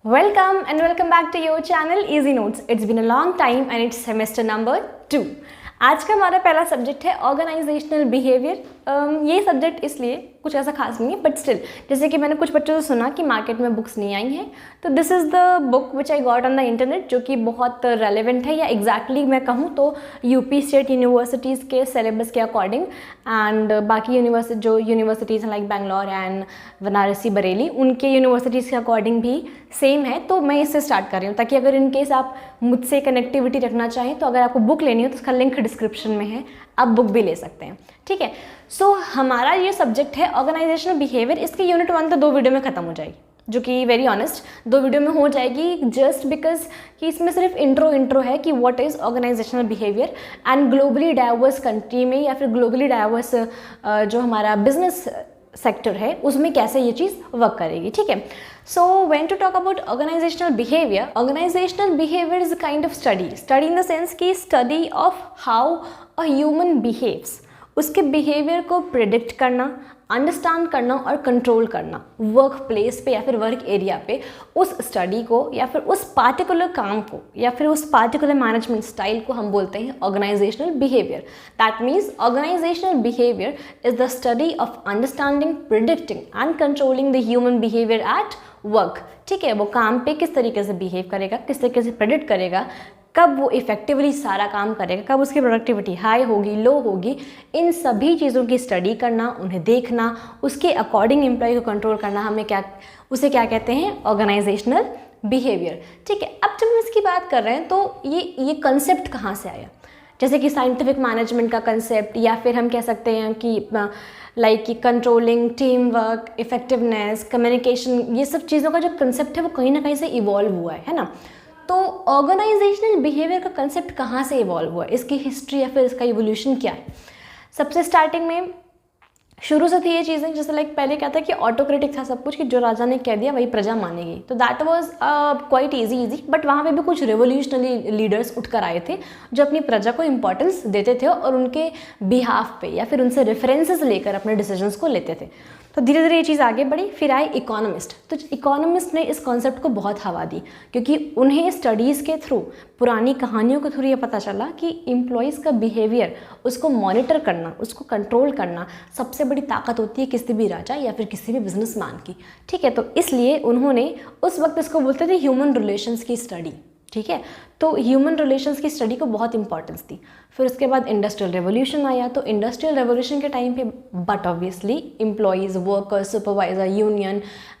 Welcome and welcome back to your channel Easy Notes. It's been a long time and it's semester number 2. आज का हमारा पहला subject है organisational behaviour. ये subject इसलिए कुछ ऐसा खास नहीं है, बट स्टिल जैसे कि मैंने कुछ बच्चों से सुना कि मार्केट में बुक्स नहीं आई हैं, तो this is the book which I got on the internet, जो कि बहुत रेलेवेंट है, या एग्जैक्टली मैं कहूँ तो यूपी स्टेट यूनिवर्सिटीज़ के सिलेबस के अकॉर्डिंग एंड बाकी यूनिवर्सिटीज़ हैं लाइक बैंगलोर एंड बनारसी बरेली, उनके यूनिवर्सिटीज़ के अकॉर्डिंग भी सेम है। तो मैं इससे स्टार्ट कर रही हूँ ताकि अगर इनकेस आप मुझसे कनेक्टिविटी रखना चाहें तो अगर आपको बुक लेनी हो तो उसका लिंक डिस्क्रिप्शन में है, आप बुक भी ले सकते हैं। ठीक है, सो हमारा ये सब्जेक्ट है ऑर्गेनाइजेशनल बिहेवियर। इसके यूनिट 1 तो 2 वीडियो में ख़त्म हो जाएगी, जो कि वेरी ऑनेस्ट 2 वीडियो में हो जाएगी, जस्ट बिकॉज कि इसमें सिर्फ इंट्रो है कि what is organisational behaviour and globally diverse country में या फिर ग्लोबली डाइवर्स जो हमारा बिजनेस सेक्टर है उसमें कैसे ये चीज़ वर्क करेगी। ठीक है, so when to talk about organisational behaviour is a kind of study in the sense कि study of how a human behaves, उसके बिहेवियर को प्रिडिक्ट करना, अंडरस्टैंड करना और कंट्रोल करना वर्क प्लेस पे या फिर वर्क एरिया पे, उस स्टडी को या फिर उस पार्टिकुलर काम को या फिर उस पार्टिकुलर मैनेजमेंट स्टाइल को हम बोलते हैं organisational behaviour. That means organisational behaviour is the study of understanding, predicting and controlling the human behaviour at work. ठीक है, वो काम पे किस तरीके से बिहेव करेगा, किस तरीके से प्रेडिक्ट करेगा, कब वो इफेक्टिवली सारा काम करेगा, कब उसकी प्रोडक्टिविटी हाई होगी, लो होगी, इन सभी चीज़ों की स्टडी करना, उन्हें देखना, उसके अकॉर्डिंग एम्प्लॉय को कंट्रोल करना, उसे क्या कहते हैं, ऑर्गेनाइजेशनल बिहेवियर। ठीक है, अब जब हम इसकी बात कर रहे हैं तो ये कंसेप्ट कहाँ से आया, जैसे कि साइंटिफिक मैनेजमेंट का कंसेप्ट, या फिर हम कह सकते हैं कि लाइक कि controlling, team work, effectiveness, communication, ये सब चीज़ों का जो कंसेप्ट है वो कहीं ना कहीं से इवॉल्व हुआ है ना। तो ऑर्गेनाइजेशनल बिहेवियर का कंसेप्ट कहाँ से इवॉल्व हुआ, इसकी हिस्ट्री या फिर इसका इवोल्यूशन क्या है। सबसे स्टार्टिंग में शुरू से थी ये चीज़ें, जैसे लाइक पहले क्या था कि ऑटोक्रेटिक था सब कुछ, कि जो राजा ने कह दिया वही प्रजा मानेगी, तो that was quite easy, but वहाँ पे भी कुछ रेवोल्यूशनरी लीडर्स उठकर आए थे जो अपनी प्रजा को इंपॉर्टेंस देते थे और उनके बिहाफ पे या फिर उनसे रेफरेंसेस लेकर अपने डिसीजंस को लेते थे। तो धीरे धीरे ये चीज़ आगे बढ़ी, फिर आए इकोनॉमिस्ट। तो इकोनॉमिस्ट ने इस कॉन्सेप्ट को बहुत हवा दी, क्योंकि उन्हें स्टडीज़ के थ्रू, पुरानी कहानियों के थ्रू ये पता चला कि एम्प्लॉयज़ का बिहेवियर, उसको मॉनिटर करना, उसको कंट्रोल करना सबसे बड़ी ताकत होती है किसी भी राजा या फिर किसी भी बिजनेसमैन की। ठीक है, तो इसलिए उन्होंने उस वक्त इसको बोलते थे ह्यूमन रिलेशंस की स्टडी। ठीक है, तो ह्यूमन रिलेशंस की स्टडी को बहुत इंपॉर्टेंस दी। फिर उसके बाद इंडस्ट्रियल रेवोल्यूशन आया, तो इंडस्ट्रियल रेवोल्यूशन के टाइम पे but obviously employees, workers, supervisor, union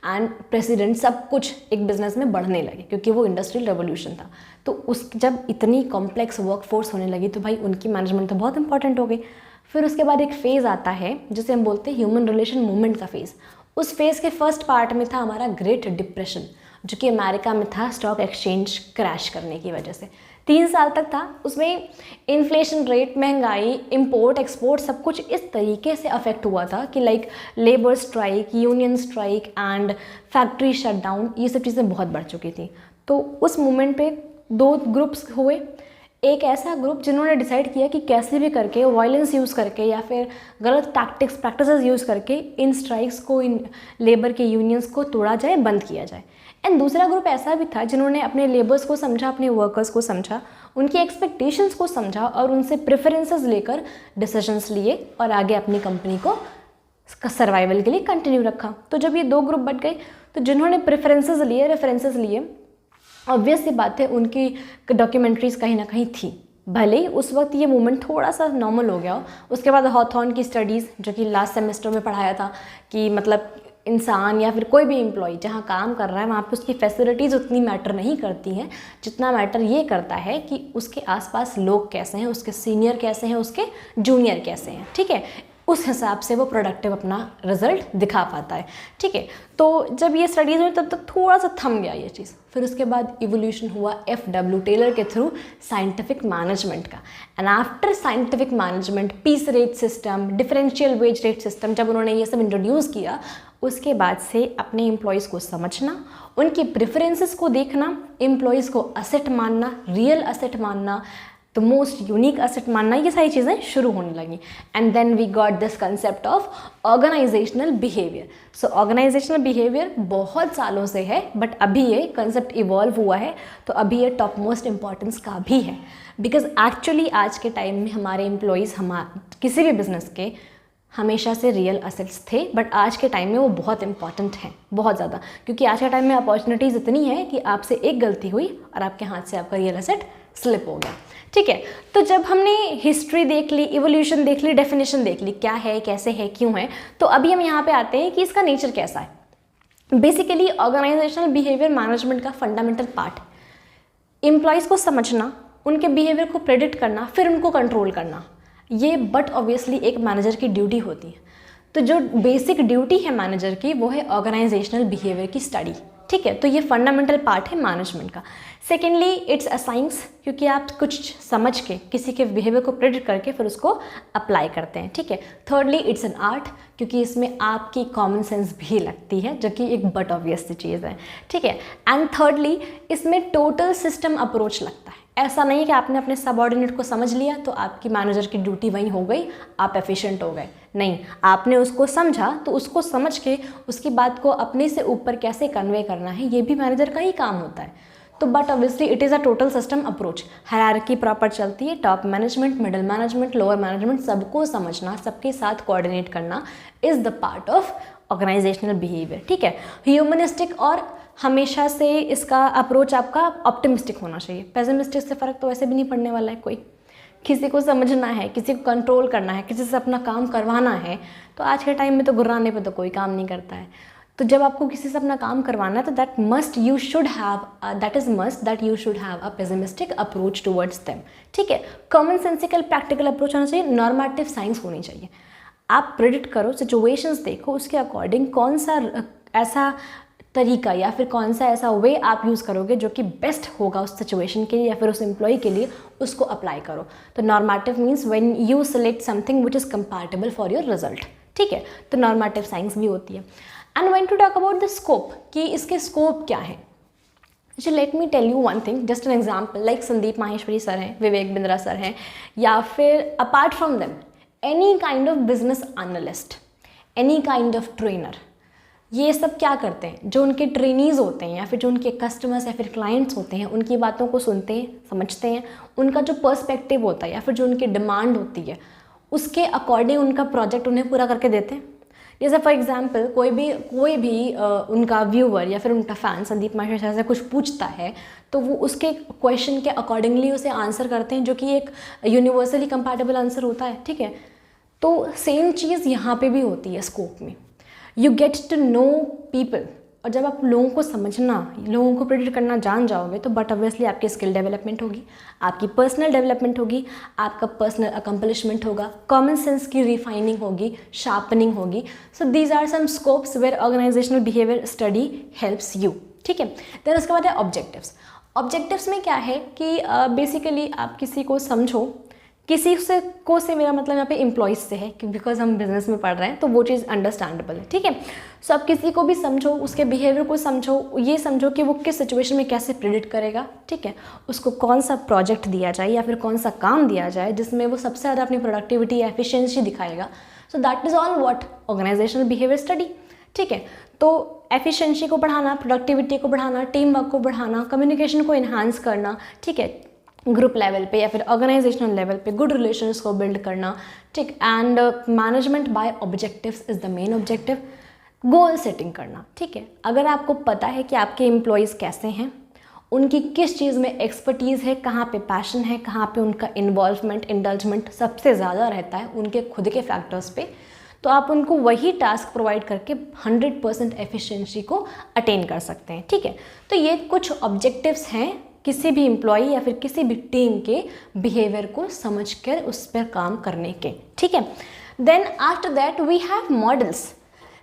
and president सब कुछ एक बिजनेस में बढ़ने लगे, क्योंकि वो इंडस्ट्रियल रेवोल्यूशन था। तो जब इतनी कॉम्प्लेक्स वर्कफोर्स होने लगी तो भाई उनकी मैनेजमेंट तो बहुत इंपॉर्टेंट हो गई। फिर उसके बाद एक फेज़ आता है जिसे हम बोलते हैं ह्यूमन रिलेशन मूवमेंट का फेज़। उस फेज़ के फर्स्ट पार्ट में था हमारा ग्रेट डिप्रेशन, जो कि अमेरिका में था स्टॉक एक्सचेंज क्रैश करने की वजह से। 3 साल तक था, उसमें इन्फ्लेशन रेट, महंगाई, इंपोर्ट एक्सपोर्ट सब कुछ इस तरीके से अफेक्ट हुआ था कि like labour strike, union strike and factory shutdown, ये सब चीज़ें बहुत बढ़ चुकी थी। तो उस मोमेंट पे 2 ग्रुप्स हुए। एक ऐसा ग्रुप जिन्होंने डिसाइड किया कि कैसे भी करके वायलेंस यूज़ करके या फिर गलत प्रैक्टिसेस यूज़ करके इन स्ट्राइक्स को, इन लेबर के यूनियंस को तोड़ा जाए, बंद किया जाए। एंड दूसरा ग्रुप ऐसा भी था जिन्होंने अपने लेबर्स को समझा, अपने वर्कर्स को समझा, उनकी एक्सपेक्टेशंस को समझा और उनसे प्रेफरेंसेस लेकर डिसीजंस लिए और आगे अपनी कंपनी को सर्वाइवल के लिए कंटिन्यू रखा। तो जब ये 2 ग्रुप बट गए, तो जिन्होंने रेफरेंसेस लिए, ऑब्वियस सी बात है उनकी डॉक्यूमेंट्रीज कहीं ना कहीं थी, भले ही उस वक्त ये मूवमेंट थोड़ा सा नॉर्मल हो गया हो। उसके बाद हॉथॉर्न की स्टडीज़, जो कि लास्ट सेमेस्टर में पढ़ाया था, कि मतलब इंसान या फिर कोई भी एम्प्लॉय जहाँ काम कर रहा है वहाँ पे उसकी फैसिलिटीज़ उतनी मैटर नहीं करती हैं जितना मैटर ये करता है कि उसके आसपास लोग कैसे हैं, उसके सीनियर कैसे हैं, उसके जूनियर कैसे हैं। ठीक है, उस हिसाब से वो प्रोडक्टिव अपना रिजल्ट दिखा पाता है। ठीक है, तो जब ये स्टडीज़ हुई तब तक थोड़ा सा थम गया ये चीज़। फिर उसके बाद इवोल्यूशन हुआ FW टेलर के थ्रू साइंटिफिक मैनेजमेंट का, and after scientific management piece rate system, differential wage rate system, जब उन्होंने ये सब इंट्रोड्यूस किया, उसके बाद से अपने एम्प्लॉयज़ को समझना, उनकी प्रेफरेंसेस को देखना, एम्प्लॉयज़ को असेट मानना, रियल असेट मानना, तो मोस्ट यूनिक असेट मानना, ये सारी चीज़ें शुरू होने लगी। And then we got this concept of organisational behaviour. So organisational behaviour बहुत सालों से है, बट अभी ये कंसेप्ट इवॉल्व हुआ है, तो अभी ये टॉप मोस्ट इम्पॉर्टेंस का भी है। बिकॉज एक्चुअली आज के टाइम में हमारे एम्प्लॉयज़ किसी भी बिजनेस के हमेशा से रियल असेट्स थे, बट आज के टाइम में वो बहुत इंपॉर्टेंट हैं, बहुत ज़्यादा, क्योंकि आज के टाइम में अपॉर्चुनिटीज़ इतनी है कि आपसे एक गलती हुई और आपके हाथ से आपका रियल असेट स्लिप हो गया। ठीक है, तो जब हमने हिस्ट्री देख ली, इवोल्यूशन देख ली, डेफिनेशन देख ली, क्या है, कैसे है, क्यों है, तो अभी हम यहाँ पे आते हैं कि इसका नेचर कैसा है। बेसिकली ऑर्गेनाइजेशनल बिहेवियर मैनेजमेंट का फंडामेंटल पार्ट है। एम्प्लॉयज़ को समझना, उनके बिहेवियर को प्रेडिक्ट करना, फिर उनको कंट्रोल करना, ये बट ऑब्वियसली एक मैनेजर की ड्यूटी होती है। तो जो बेसिक ड्यूटी है मैनेजर की वो है ऑर्गेनाइजेशनल बिहेवियर की स्टडी। ठीक है, तो ये फंडामेंटल पार्ट है मैनेजमेंट का। सेकेंडली इट्स अ साइंस, क्योंकि आप कुछ समझ के किसी के बिहेवियर को प्रेडिक्ट करके फिर उसको अप्लाई करते हैं। ठीक है, थर्डली इट्स एन आर्ट, क्योंकि इसमें आपकी कॉमन सेंस भी लगती है, जो कि एक बट ऑब्वियस चीज़ है। ठीक है, एंड थर्डली इसमें टोटल सिस्टम अप्रोच लगता है। ऐसा नहीं है कि आपने अपने सबऑर्डिनेट को समझ लिया तो आपकी मैनेजर की ड्यूटी वहीं हो गई, आप एफिशिएंट हो गए। नहीं, आपने उसको समझा तो उसको समझ के उसकी बात को अपने से ऊपर कैसे कन्वे करना है, ये भी मैनेजर का ही काम होता है। तो but obviously it is a total system approach. Hierarchy proper चलती है, top management, middle management, lower management, सबको समझना, सबके साथ कोऑर्डिनेट करना is the part of organisational behaviour. ठीक है, ह्यूमनिस्टिक और हमेशा से इसका अप्रोच आपका ऑप्टिमिस्टिक होना चाहिए। पेसिमिस्टिक से फ़र्क तो वैसे भी नहीं पड़ने वाला है कोई। किसी को समझना है, किसी को कंट्रोल करना है, किसी से अपना काम करवाना है, तो आज के टाइम में तो गुर्राने पे तो कोई काम नहीं करता है। तो जब आपको किसी से अपना काम करवाना है तो that must you should have a pessimistic approach towards them. ठीक है, कॉमन सेंसिकल प्रैक्टिकल अप्रोच होना चाहिए, नॉर्मेटिव साइंस होनी चाहिए। आप प्रेडिक्ट करो, सिचुएशंस देखो, उसके अकॉर्डिंग कौन सा ऐसा तरीका या फिर कौन सा ऐसा वे आप यूज़ करोगे जो कि बेस्ट होगा उस सिचुएशन के लिए या फिर उस एम्प्लॉय के लिए, उसको अप्लाई करो। तो normative means when you select something which is compatible for your result. ठीक है, तो नॉर्मेटिव साइंस भी होती है। And when to talk about the scope, कि इसके स्कोप क्या है, let me tell you one thing, just an example, like Sandeep Maheshwari sir हैं, विवेक बिंद्रा सर हैं, या फिर apart from them any kind of business analyst, any kind of trainer, ये सब क्या करते हैं, जो उनके ट्रेनीज़ होते हैं या फिर जो उनके कस्टमर्स या फिर क्लाइंट्स होते हैं, उनकी बातों को सुनते हैं, समझते हैं, उनका जो पर्सपेक्टिव होता है या फिर जो उनकी डिमांड होती है उसके अकॉर्डिंग उनका प्रोजेक्ट उन्हें पूरा करके देते हैं। जैसे फॉर एग्जांपल कोई भी उनका व्यूअर या फिर उनका फ़ैन संदीप माहेश्वरी से कुछ पूछता है तो वो उसके क्वेश्चन के अकॉर्डिंगली उसे आंसर करते हैं, जो कि एक यूनिवर्सली कंपैटिबल आंसर होता है। ठीक है, तो सेम चीज़ यहाँ पे भी होती है स्कोप में। You get to know people, और जब आप लोगों को समझना, लोगों को प्रेडिक्ट करना जान जाओगे तो बट ऑब्वियसली आपकी स्किल डेवलपमेंट होगी, आपकी पर्सनल डेवलपमेंट होगी, आपका पर्सनल अकम्पलिशमेंट होगा, कॉमन सेंस की रिफाइनिंग होगी, शार्पनिंग होगी। So these are some scopes where organisational behaviour study helps you. ठीक है, देन उसके बाद है ऑब्जेक्टिव्स। ऑब्जेक्टिव्स में क्या है कि बेसिकली आप किसी को समझो, किसी से मेरा मतलब यहाँ पे एम्प्लॉयज़ से है, बिकॉज हम बिजनेस में पढ़ रहे हैं तो वो चीज़ अंडरस्टैंडेबल है। ठीक है, सो आप किसी को भी समझो, उसके बिहेवियर को समझो, ये समझो कि वो किस सिचुएशन में कैसे प्रेडिक्ट करेगा। ठीक है, उसको कौन सा प्रोजेक्ट दिया जाए या फिर कौन सा काम दिया जाए जिसमें वो सबसे ज़्यादा अपनी प्रोडक्टिविटी या एफिशिएंसी दिखाएगा। So that is all what organisational behaviour study. ठीक है, तो एफिशिएंसी को बढ़ाना, प्रोडक्टिविटी को बढ़ाना, टीम वर्क को बढ़ाना, कम्युनिकेशन को इन्हांस करना, ठीक है, ग्रुप लेवल पे या फिर ऑर्गेनाइजेशनल लेवल पे गुड रिलेशंस को बिल्ड करना। ठीक, and management by objectives is the main objective. Goal setting करना। ठीक है, अगर आपको पता है कि आपके एम्प्लॉयज़ कैसे हैं, उनकी किस चीज़ में एक्सपर्टीज़ है, कहाँ पे पैशन है, कहाँ पे उनका इन्वॉल्वमेंट, इंडल्जमेंट सबसे ज़्यादा रहता है उनके खुद के फैक्टर्स पे, तो आप उनको वही टास्क प्रोवाइड करके 100% एफिशिएंसी को अटेन कर सकते हैं। ठीक है, तो ये कुछ ऑब्जेक्टिव्स हैं किसी भी एम्प्लॉई या फिर किसी भी टीम के बिहेवियर को समझकर उस पर काम करने के। ठीक है, then after that we have models.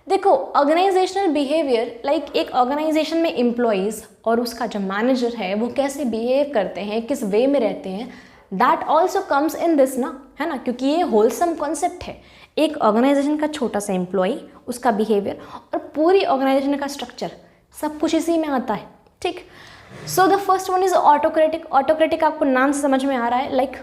देखो, ऑर्गेनाइजेशनल बिहेवियर लाइक एक ऑर्गेनाइजेशन में एम्प्लॉयज़ और उसका जो मैनेजर है वो कैसे बिहेव करते हैं, किस वे में रहते हैं, that also comes in this ना, है ना, क्योंकि ये होलसम कॉन्सेप्ट है। एक ऑर्गेनाइजेशन का छोटा सा एम्प्लॉई, उसका बिहेवियर और पूरी ऑर्गेनाइजेशन का स्ट्रक्चर, सब कुछ इसी में आता है। ठीक। So the first one is autocratic. Autocratic आपको नाम से समझ में आ रहा है, लाइक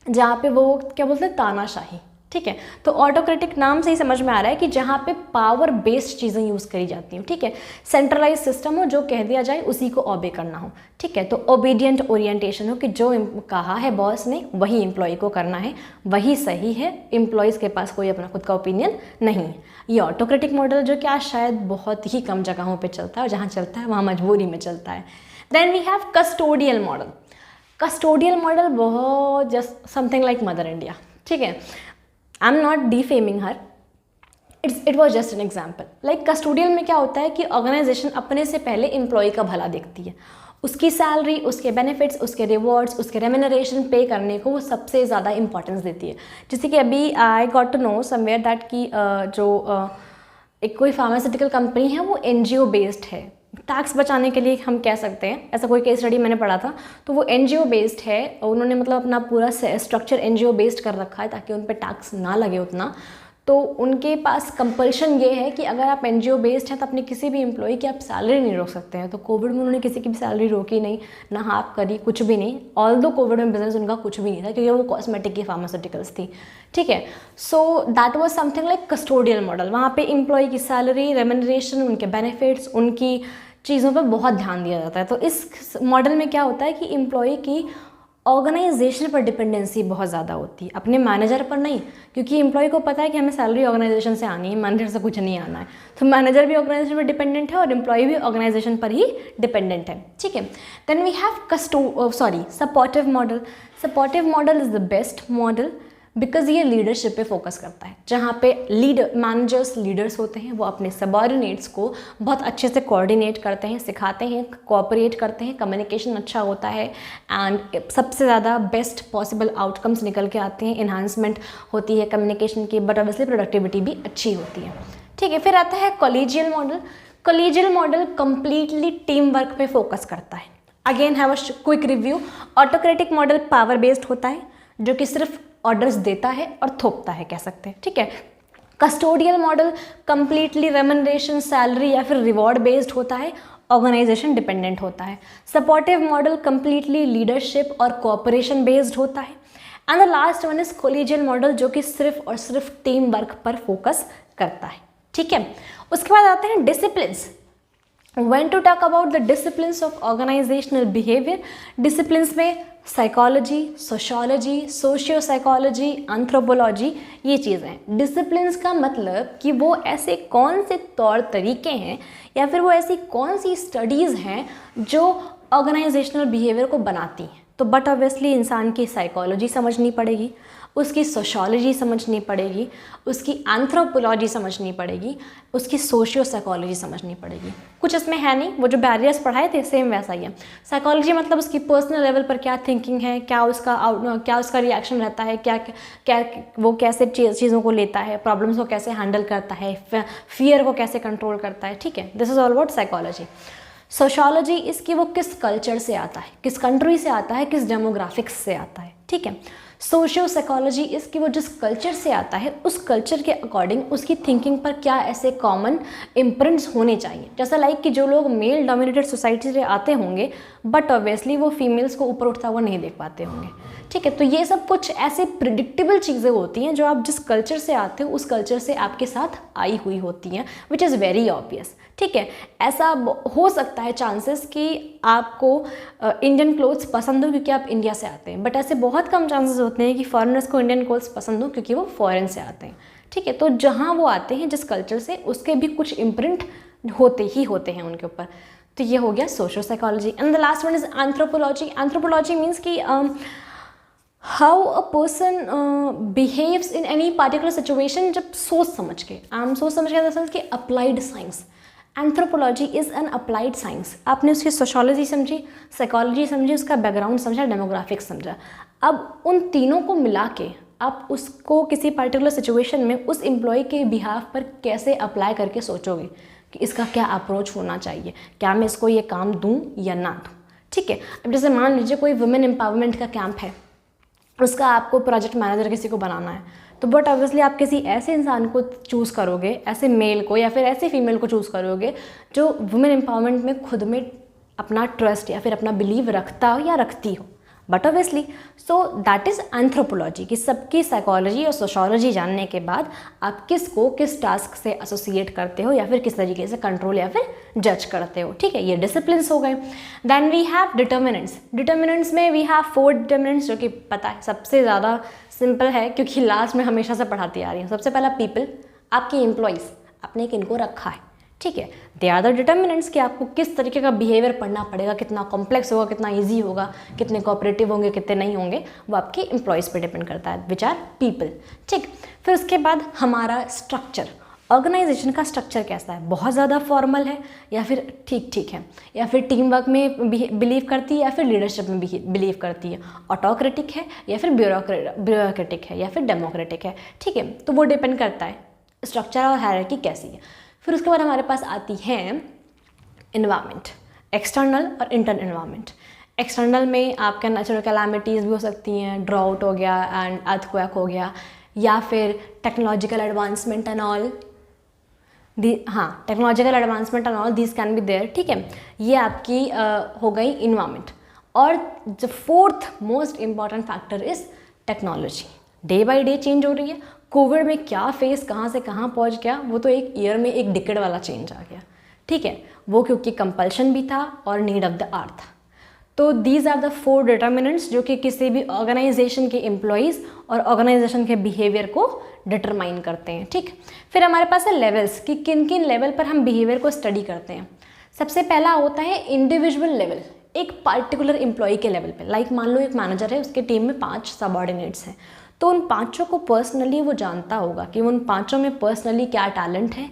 जहाँ पे वो क्या बोलते हैं, तानाशाही। ठीक है, तो ऑटोक्रेटिक नाम से ही समझ में आ रहा है कि जहाँ पे पावर बेस्ड चीज़ें यूज़ करी जाती हैं। ठीक है, सेंट्रलाइज सिस्टम हो, जो कह दिया जाए उसी को ओबे करना हो। ठीक है, तो ओबीडियंट ओरिएंटेशन हो कि जो कहा है बॉस ने वही एम्प्लॉय को करना है, वही सही है, एम्प्लॉयज़ के पास कोई अपना खुद का ओपिनियन नहीं है। ये ऑटोक्रेटिक मॉडल जो कि आज शायद बहुत ही कम जगहों पर चलता है, और जहाँ चलता है वहाँ मजबूरी में चलता है। Then we have custodial model. Custodial model बहुत just something like Mother India. ठीक है, I am not defaming her, it was just an example. Like custodial में क्या होता है कि ऑर्गेनाइजेशन अपने से पहले एम्प्लॉय का भला देखती है, उसकी सैलरी, उसके बेनिफिट्स, उसके रिवॉर्ड्स, उसके रेम्यूनरेशन पे करने को वो सबसे ज़्यादा इंपॉर्टेंस देती है। जैसे कि अभी I got to know somewhere that कि एक कोई फार्मास्यूटिकल कंपनी है वो NGO बेस्ड है। टैक्स बचाने के लिए हम कह सकते हैं, ऐसा कोई केस स्टडी मैंने पढ़ा था, तो वो NGO बेस्ड है। उन्होंने मतलब अपना पूरा स्ट्रक्चर NGO बेस्ड कर रखा है ताकि उन पर टैक्स ना लगे उतना। तो उनके पास कंपल्शन ये है कि अगर आप NGO बेस्ड हैं तो अपने किसी भी एम्प्लॉय की आप सैलरी नहीं रोक सकते हैं। तो कोविड में उन्होंने किसी की भी सैलरी रोकी नहीं, ना हाफ करी, कुछ भी नहीं। ऑल्दो कोविड में बिजनेस उनका कुछ भी नहीं था क्योंकि वो कॉस्मेटिक की फार्मास्यूटिकल्स थी। ठीक है, so that was something like custodial model. वहाँ पे एम्प्लॉय की सैलरी, रेम्यूनरेशन, उनके बेनिफिट्स, उनकी चीज़ों पर बहुत ध्यान दिया जाता है। तो इस मॉडल में क्या होता है कि एम्प्लॉय की ऑर्गेनाइजेशन पर डिपेंडेंसी बहुत ज़्यादा होती है, अपने मैनेजर पर नहीं, क्योंकि एम्प्लॉय को पता है कि हमें सैलरी ऑर्गेनाइजेशन से आनी है, मैनेजर से कुछ नहीं आना है। तो मैनेजर भी ऑर्गेनाइजेशन पर डिपेंडेंट है और एम्प्लॉय भी ऑर्गेनाइजेशन पर ही डिपेंडेंट है। ठीक है, then we have supportive model. Supportive model is the best model because ये लीडरशिप पे फोकस करता है, जहाँ पे मैनेजर्स लीडर्स होते हैं, वो अपने सबॉर्डिनेट्स को बहुत अच्छे से कोऑर्डिनेट करते हैं, सिखाते हैं, कोऑपरेट करते हैं, कम्युनिकेशन अच्छा होता है एंड सबसे ज़्यादा बेस्ट पॉसिबल आउटकम्स निकल के आते हैं, इन्हांसमेंट होती है कम्युनिकेशन की, बट ऑब्वियसली प्रोडक्टिविटी भी अच्छी होती है। ठीक है, फिर आता है collegial model. Collegial model completely team work पे फोकस करता है। Again have a quick review. Autocratic model power based होता है, जो कि सिर्फ ऑर्डर्स देता है और थोपता है, कह सकते हैं। ठीक है, custodial model completely remuneration, salary या फिर रिवॉर्ड बेस्ड होता है, ऑर्गेनाइजेशन डिपेंडेंट होता है। सपोर्टिव मॉडल कंप्लीटली लीडरशिप और कोऑपरेशन बेस्ड होता है। And the last one is collegial model, जो कि सिर्फ और सिर्फ टीम वर्क पर फोकस करता है। ठीक है, उसके बाद आते हैं disciplines. When to talk about the disciplines of organizational behavior, disciplines में psychology, sociology, socio psychology, anthropology, ये चीज़ें हैं। डिसिप्लिन्स का मतलब कि वो ऐसे कौन से तौर तरीके हैं या फिर वो ऐसी कौन सी स्टडीज़ हैं जो ऑर्गेनाइजेशनल बिहेवियर को बनाती हैं। तो बट ऑब्वियसली इंसान की साइकोलॉजी समझनी पड़ेगी, उसकी सोशोलॉजी समझनी पड़ेगी, उसकी एंथ्रोपोलॉजी समझनी पड़ेगी, उसकी सोशियो साइकोलॉजी समझनी पड़ेगी। कुछ इसमें है नहीं, वो जो बैरियर्स पढ़ाए थे सेम वैसा ही है। साइकोलॉजी मतलब उसकी पर्सनल लेवल पर क्या थिंकिंग है, क्या उसका रिएक्शन रहता है, क्या वो कैसे चीज़ों को लेता है, प्रॉब्लम्स को कैसे हैंडल करता है, फियर को कैसे कंट्रोल करता है। ठीक है, this is all about psychology. Sociology इसकी वो किस कल्चर से आता है, किस कंट्री से आता है, किस डेमोग्राफिक्स से आता है। ठीक है, सोशियो साइकोलॉजी इसकी वो जिस कल्चर से आता है उस कल्चर के अकॉर्डिंग उसकी थिंकिंग पर क्या ऐसे कॉमन इम्प्रिंट्स होने चाहिए। जैसा लाइक कि जो लोग मेल डोमिनेटेड सोसाइटी से आते होंगे बट ऑब्वियसली वो फीमेल्स को ऊपर उठता हुआ नहीं देख पाते होंगे। ठीक है, तो ये सब कुछ ऐसे प्रिडिक्टेबल चीज़ें होती हैं जो आप जिस कल्चर से आते हो उस कल्चर से आपके साथ आई हुई होती हैं, विच इज़ वेरी ऑब्वियस। ठीक है, ऐसा हो सकता है चांसेस कि आपको इंडियन क्लोथ्स पसंद हो क्योंकि आप इंडिया से आते हैं, बट ऐसे बहुत कम चांसेस होते हैं कि फॉरेनर्स को इंडियन क्लोथ्स पसंद हो क्योंकि वो फॉरेन से आते हैं। ठीक है, तो जहाँ वो आते हैं जिस कल्चर से उसके भी कुछ इम्प्रिंट होते हैं उनके ऊपर। तो ये हो गया social psychology. And the last one is anthropology. Anthropology means कि how a person behaves in any particular situation, जब सोच समझ के इन द सेंस कि applied science. Anthropology is an applied science. आपने उसकी सोशोलॉजी समझी, साइकोलॉजी समझी, उसका बैकग्राउंड समझा, डेमोग्राफिक्स समझा। अब उन तीनों को मिला के आप उसको किसी पर्टिकुलर सिचुएशन में उस एम्प्लॉय के बिहाफ पर कैसे अप्लाई करके सोचोगे कि इसका क्या अप्रोच होना चाहिए, क्या मैं इसको ये काम दूँ या ना दूँ। ठीक है, अब जैसे मान लीजिए कोई वुमेन एम्पावरमेंट का कैंप है, उसका आपको प्रोजेक्ट मैनेजर किसी को बनाना है, तो बट ऑब्वियसली आप किसी ऐसे इंसान को चूज़ करोगे, ऐसे मेल को या फिर ऐसे फीमेल को चूज़ करोगे जो वुमेन एम्पावरमेंट में खुद में अपना ट्रस्ट या फिर अपना बिलीव रखता हो या रखती हो। But obviously so that is anthropology कि सबकी साइकोलॉजी और सोशोलॉजी जानने के बाद आप किसको किस टास्क से एसोसिएट करते हो या फिर किस तरीके से कंट्रोल या फिर जज करते हो। ठीक है, ये डिसिप्लिन्स हो गए। Then we have determinants. Determinants में वी हैव 4 डिटर्मिनेंट्स, जो कि पता है सबसे ज़्यादा सिंपल है क्योंकि लास्ट में हमेशा से पढ़ाती आ रही हूँ। सबसे पहला पीपल, आपके एम्प्लॉयज़, आपने किनको रखा है। ठीक है, दे आर द डिटर्मिनेंट्स कि आपको किस तरीके का बिहेवियर पढ़ना पड़ेगा, कितना कॉम्प्लेक्स होगा, कितना इजी होगा, कितने कोऑपरेटिव होंगे, कितने नहीं होंगे, वो आपके एम्प्लॉयज़ पे डिपेंड करता है, विच आर पीपल। ठीक, फिर उसके बाद हमारा स्ट्रक्चर, ऑर्गेनाइजेशन का स्ट्रक्चर कैसा है, बहुत ज़्यादा फॉर्मल है या फिर ठीक ठीक है, या फिर टीम वर्क में बिलीव करती है या फिर लीडरशिप में बिलीव करती है, ऑटोक्रेटिक है या फिर ब्यूरोक्रेटिक है या फिर डेमोक्रेटिक है। ठीक है, तो वो डिपेंड करता है स्ट्रक्चर और हायरार्की कैसी है। फिर उसके बाद हमारे पास आती है इन्वायरमेंट, एक्सटर्नल और इंटरनल इन्वायरमेंट। एक्सटर्नल में आपके नेचुरल कैलामिटीज़ भी हो सकती हैं, ड्राउट हो गया एंड अर्थक्वेक हो गया, या फिर technological advancement and all technological advancement and all this can be there. ठीक है, ये आपकी हो गई इन्वायरमेंट। और the 4th most important factor is technology. Day by day change हो रही है। कोविड में क्या फेस कहाँ से कहाँ पहुँच गया, वो तो एक ईयर में एक डिकेड वाला चेंज आ गया। ठीक है, वो क्योंकि कंपल्शन भी था और नीड ऑफ द आवर था। तो दीज आर द 4 डिटर्मिनेंट्स जो कि किसी भी ऑर्गेनाइजेशन के एम्प्लॉयज़ और ऑर्गेनाइजेशन के बिहेवियर को डिटरमाइन करते हैं। ठीक, फिर हमारे पास है लेवल्स कि किन किन लेवल पर हम बिहेवियर को स्टडी करते हैं। सबसे पहला होता है इंडिविजुअल लेवल, एक पार्टिकुलर एम्प्लॉय के लेवल पे। लाइक मान लो एक मैनेजर है, उसके टीम में 5 सबऑर्डिनेट्स हैं, तो उन 5 को पर्सनली वो जानता होगा कि उन 5 में पर्सनली क्या टैलेंट है,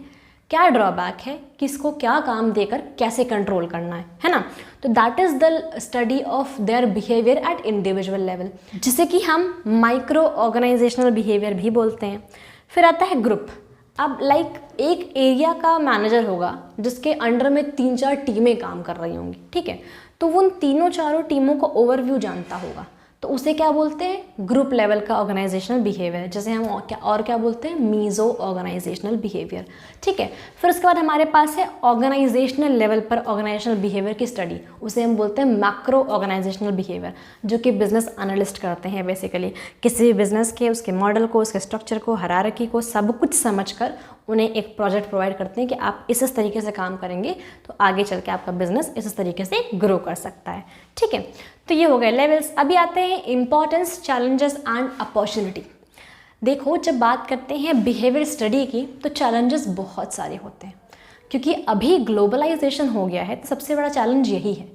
क्या ड्रॉबैक है, किसको क्या काम देकर कैसे कंट्रोल करना है ना। तो that is the study of their behaviour eight individual level, जिसे कि हम माइक्रो ऑर्गेनाइजेशनल बिहेवियर भी बोलते हैं। फिर आता है ग्रुप। अब लाइक एक एरिया का मैनेजर होगा जिसके अंडर में 3-4 टीमें काम कर रही होंगी। ठीक है, तो वो उन 3-4 टीमों को ओवरव्यू जानता होगा, तो उसे क्या बोलते हैं, ग्रुप लेवल का ऑर्गेनाइजेशनल बिहेवियर, जैसे हम क्या बोलते हैं, मीजो ऑर्गेनाइजेशनल बिहेवियर। ठीक है, फिर उसके बाद हमारे पास है ऑर्गेनाइजेशनल लेवल पर ऑर्गेनाइजेशनल बिहेवियर की स्टडी, उसे हम बोलते हैं मैक्रो ऑर्गेनाइजेशनल बिहेवियर, जो कि बिजनेस एनालिस्ट करते हैं। बेसिकली किसी भी बिजनेस के उसके मॉडल को, उसके स्ट्रक्चर को, हायरार्की को सब कुछ समझकर उन्हें एक प्रोजेक्ट प्रोवाइड करते हैं कि आप इस तरीके से काम करेंगे तो आगे चल के आपका बिजनेस इस तरीके से ग्रो कर सकता है। ठीक है, तो ये हो गए लेवल्स। अभी आते हैं इंपॉर्टेंस, चैलेंजेस एंड अपॉर्चुनिटी। देखो, जब बात करते हैं बिहेवियर स्टडी की तो चैलेंजेस बहुत सारे होते हैं, क्योंकि अभी ग्लोबलाइजेशन हो गया है, तो सबसे बड़ा चैलेंज यही है।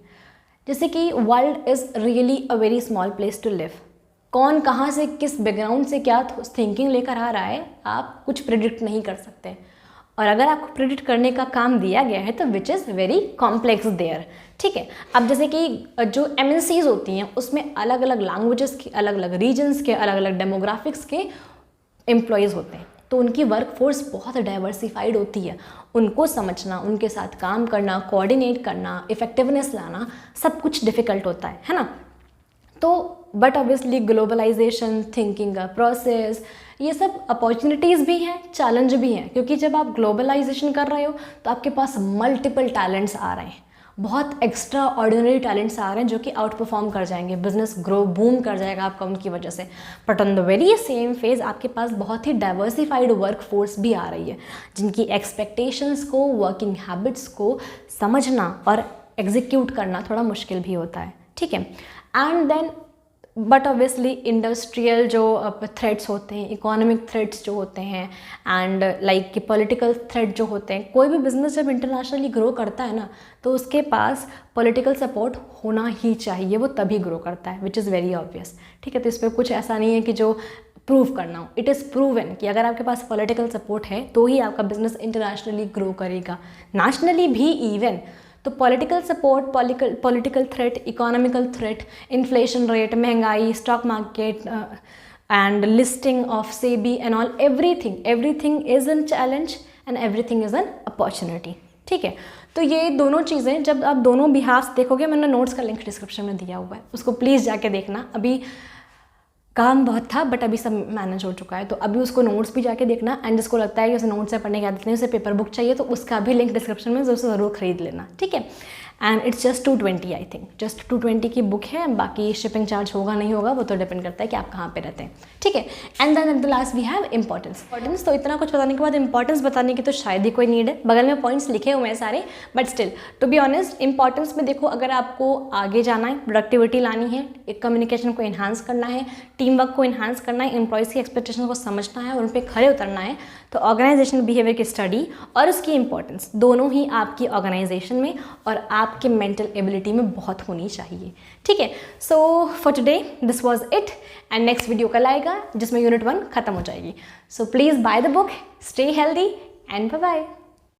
जैसे कि world is really a very small place to live. कौन कहाँ से किस बैकग्राउंड से क्या थिंकिंग लेकर आ रहा है, आप कुछ प्रिडिक्ट नहीं कर सकते। और अगर आपको प्रिडिक्ट करने का काम दिया गया है तो which is very complex there. ठीक है, अब जैसे कि जो MNCs होती हैं उसमें अलग अलग लैंग्वेजेस के, अलग अलग रीजन्स के, अलग अलग डेमोग्राफिक्स के एम्प्लॉयज़ होते हैं, तो उनकी वर्कफोर्स बहुत डाइवर्सिफाइड होती है। उनको समझना, उनके साथ काम करना, कोऑर्डिनेट करना, इफेक्टिवनेस लाना, सब कुछ डिफ़िकल्ट होता है ना। तो बट ऑब्वियसली ग्लोबलाइजेशन, थिंकिंग का प्रोसेस, ये सब अपॉर्चुनिटीज़ भी हैं, चैलेंज भी हैं, क्योंकि जब आप ग्लोबलाइजेशन कर रहे हो तो आपके पास मल्टीपल टैलेंट्स आ रहे हैं, बहुत एक्स्ट्रा ऑर्डिनरी टैलेंट्स आ रहे हैं जो कि आउट परफॉर्म कर जाएंगे, बिजनेस ग्रो बूम कर जाएगा आपका उनकी वजह से। But on the very same phase आपके पास बहुत ही डाइवर्सिफाइड वर्क फोर्स भी आ रही है, जिनकी एक्सपेक्टेशंस को, वर्किंग हैबिट्स को समझना और एग्जीक्यूट करना थोड़ा मुश्किल भी होता है। ठीक है, and then but obviously industrial जो थ्रेट्स होते हैं, इकोनॉमिक थ्रेट्स जो होते हैं, एंड लाइक कि पॉलिटिकल थ्रेट जो होते हैं। कोई भी बिजनेस जब इंटरनेशनली ग्रो करता है ना, तो उसके पास पॉलिटिकल सपोर्ट होना ही चाहिए, वो तभी ग्रो करता है, विच इज़ वेरी ऑब्वियस। ठीक है, तो इस पर कुछ ऐसा नहीं है कि जो प्रूव करना हो, इट इज़ प्रूवन कि अगर आपके पास पॉलिटिकल सपोर्ट है तो ही आपका बिजनेस इंटरनेशनली ग्रो करेगा, नेशनली भी इवन। तो political support, political threat, economical threat, inflation rate, महंगाई, stock market and listing of SEBI and all, everything is an challenge and everything is an opportunity. ठीक है, तो ये दोनों चीज़ें जब आप दोनों बिहाफ देखोगे, मैंने नोट्स का लिंक डिस्क्रिप्शन में दिया हुआ है, उसको प्लीज़ जाके देखना। अभी काम बहुत था बट अभी सब मैनेज हो चुका है, तो अभी उसको नोट्स भी जाके देखना। एंड जिसको लगता है कि उसे नोट्स से पढ़ने की आदत नहीं, उसे पेपर बुक चाहिए, तो उसका भी लिंक डिस्क्रिप्शन में ज़रूर खरीद लेना। ठीक है, and it's just 220 I think, just 220 की बुक है, बाकी शिपिंग चार्ज होगा नहीं होगा वो तो डिपेंड करता है कि आप कहाँ पे रहते हैं, ठीक है। And then at the last we have importance. तो इतना कुछ बताने के बाद इंपॉर्टेंस बताने की तो शायद ही कोई नीड है, बगल में पॉइंट्स लिखे हुए हैं सारे, but still to be honest importance में देखो, अगर आपको आगे जाना है, प्रोडक्टिविटी लानी है, एक कम्युनिकेशन को इन्हांस करना है, टीम वर्क को इन्हांस करना है, एम्प्लॉयज़ की एक्सपेक्टेशन को समझना है और उन पर खड़े उतरना है, तो ऑर्गेनाइजेशनल बिहेवियर की स्टडी और उसकी इंपॉर्टेंस दोनों ही आपकी ऑर्गेनाइजेशन में और आपके मेंटल एबिलिटी में बहुत होनी चाहिए, ठीक है। So for today this was it, and next video कल आएगा जिसमें यूनिट 1 खत्म हो जाएगी। So please buy the book, stay healthy and bye bye.